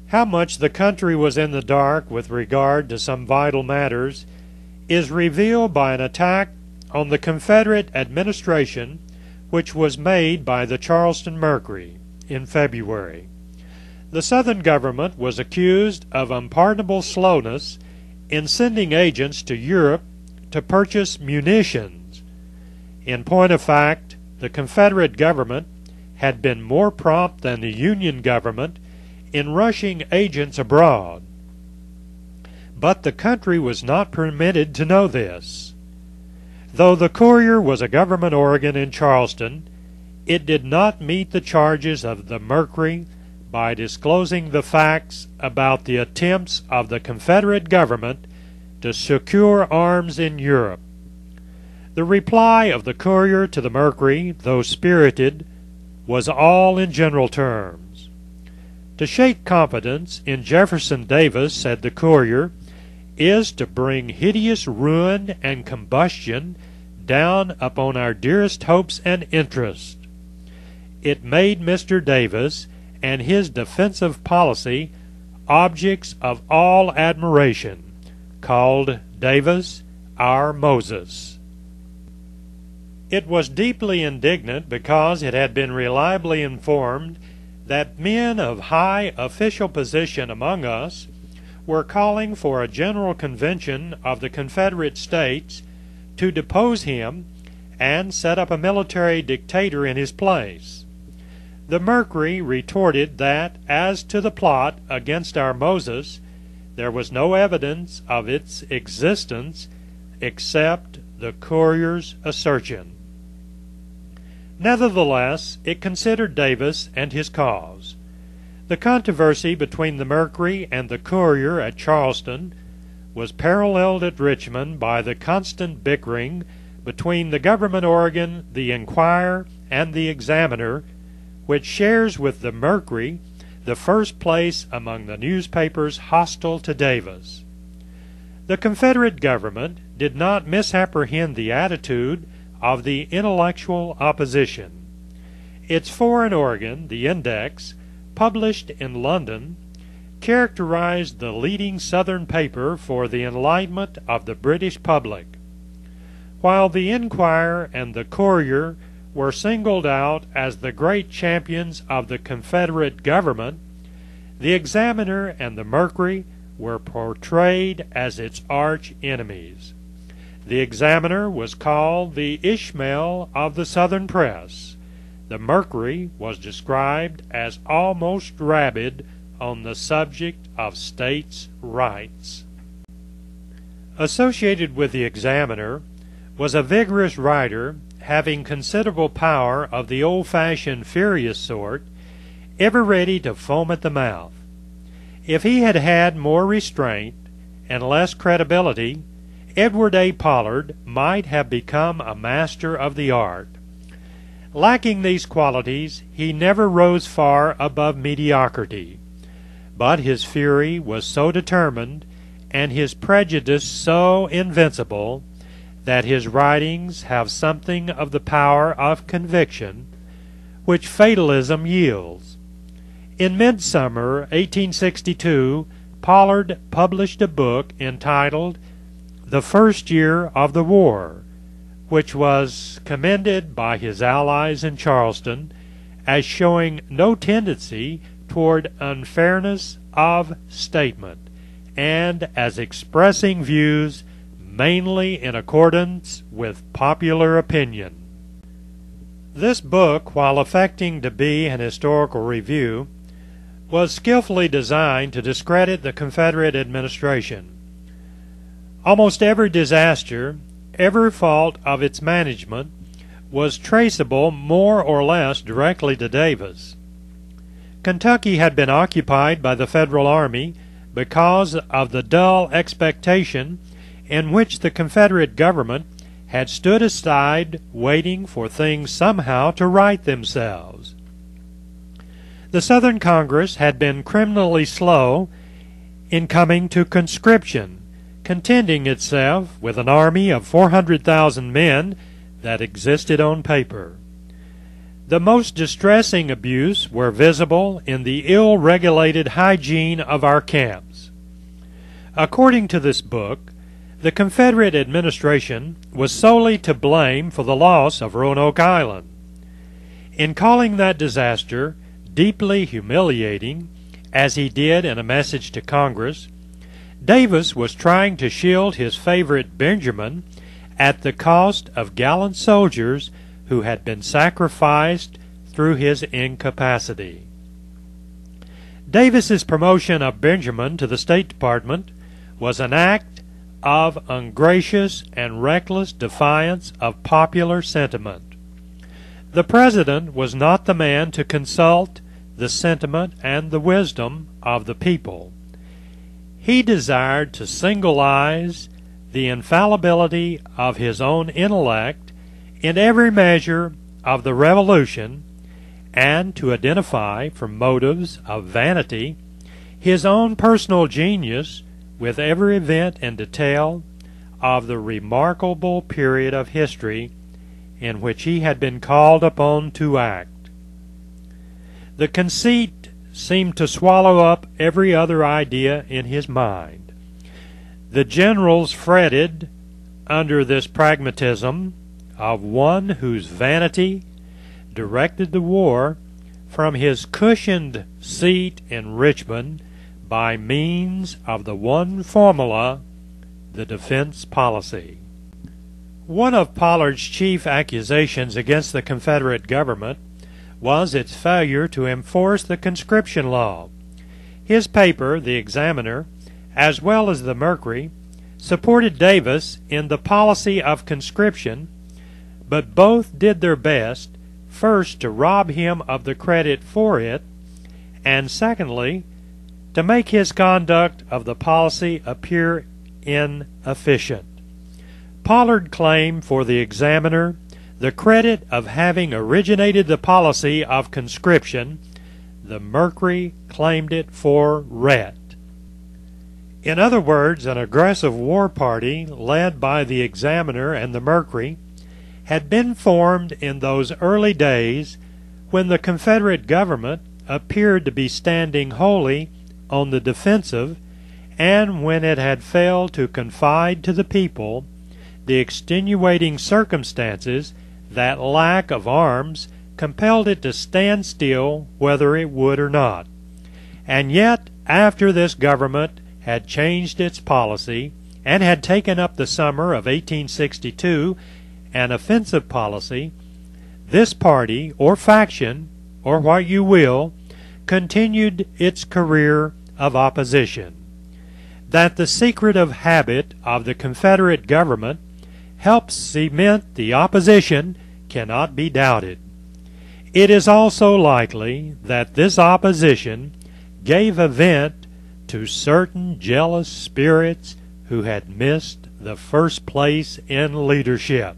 How much the country was in the dark with regard to some vital matters is revealed by an attack on the Confederate administration which was made by the Charleston Mercury in February. The Southern government was accused of unpardonable slowness in sending agents to Europe to purchase munitions. In point of fact, the Confederate government had been more prompt than the Union government in rushing agents abroad. But the country was not permitted to know this. Though the Courier was a government organ in Charleston, it did not meet the charges of the Mercury by disclosing the facts about the attempts of the Confederate government to secure arms in Europe. The reply of the Courier to the Mercury, though spirited, was all in general terms. To shake confidence in Jefferson Davis, said the Courier, is to bring hideous ruin and combustion down upon our dearest hopes and interests. It made Mr. Davis and his defensive policy objects of all admiration, called Davis our Moses. It was deeply indignant because it had been reliably informed that men of high official position among us were calling for a general convention of the Confederate States to depose him and set up a military dictator in his place. The Mercury retorted that, as to the plot against our Moses, there was no evidence of its existence except the Courier's assertion. Nevertheless, it considered Davis and his cause. The controversy between the Mercury and the Courier at Charleston was paralleled at Richmond by the constant bickering between the government organ, the Enquirer, and the Examiner, which shares with the Mercury the first place among the newspapers hostile to Davis. The Confederate government did not misapprehend the attitude of the intellectual opposition. Its foreign organ, the Index, published in London, characterized the leading Southern paper for the enlightenment of the British public, while the Enquirer and the Courier were singled out as the great champions of the Confederate government. The Examiner and the Mercury were portrayed as its arch enemies. The Examiner was called the Ishmael of the Southern press. The Mercury was described as almost rabid on the subject of states' rights. Associated with the Examiner was a vigorous writer having considerable power of the old-fashioned furious sort, ever ready to foam at the mouth. If he had had more restraint and less credibility, Edward A. Pollard might have become a master of the art. Lacking these qualities, he never rose far above mediocrity. But his fury was so determined, and his prejudice so invincible, that his writings have something of the power of conviction, which fatalism yields. In midsummer 1862, Pollard published a book entitled The First Year of the War, which was commended by his allies in Charleston as showing no tendency toward unfairness of statement, and as expressing views mainly in accordance with popular opinion. This book, while affecting to be an historical review, was skillfully designed to discredit the Confederate administration. Almost every disaster, every fault of its management, was traceable more or less directly to Davis. Kentucky had been occupied by the Federal Army because of the dull expectation in which the Confederate government had stood aside waiting for things somehow to right themselves. The Southern Congress had been criminally slow in coming to conscription, contenting itself with an army of 400,000 men that existed on paper. The most distressing abuse were visible in the ill-regulated hygiene of our camps. According to this book, the Confederate administration was solely to blame for the loss of Roanoke Island. In calling that disaster deeply humiliating, as he did in a message to Congress, Davis was trying to shield his favorite Benjamin at the cost of gallant soldiers who had been sacrificed through his incapacity. Davis's promotion of Benjamin to the State Department was an act of ungracious and reckless defiance of popular sentiment. The President was not the man to consult the sentiment and the wisdom of the people. He desired to signalize the infallibility of his own intellect in every measure of the Revolution, and to identify from motives of vanity his own personal genius with every event and detail of the remarkable period of history in which he had been called upon to act. The conceit seemed to swallow up every other idea in his mind. The generals fretted under this pragmatism of one whose vanity directed the war from his cushioned seat in Richmond by means of the one formula, the defense policy. One of Pollard's chief accusations against the Confederate government was its failure to enforce the conscription law. His paper, the Examiner, as well as the Mercury, supported Davis in the policy of conscription, but both did their best, first to rob him of the credit for it, and secondly, to make his conduct of the policy appear inefficient. Pollard claimed for the Examiner the credit of having originated the policy of conscription. The Mercury claimed it for Rhett. In other words, an aggressive war party led by the Examiner and the Mercury had been formed in those early days when the Confederate government appeared to be standing wholly on the defensive, and when it had failed to confide to the people the extenuating circumstances that lack of arms compelled it to stand still whether it would or not. And yet, after this government had changed its policy and had taken up the summer of 1862 an offensive policy, this party, or faction, or what you will, continued its career of opposition. That the secretive habit of the Confederate government helps cement the opposition cannot be doubted. It is also likely that this opposition gave vent to certain jealous spirits who had missed the first place in leadership.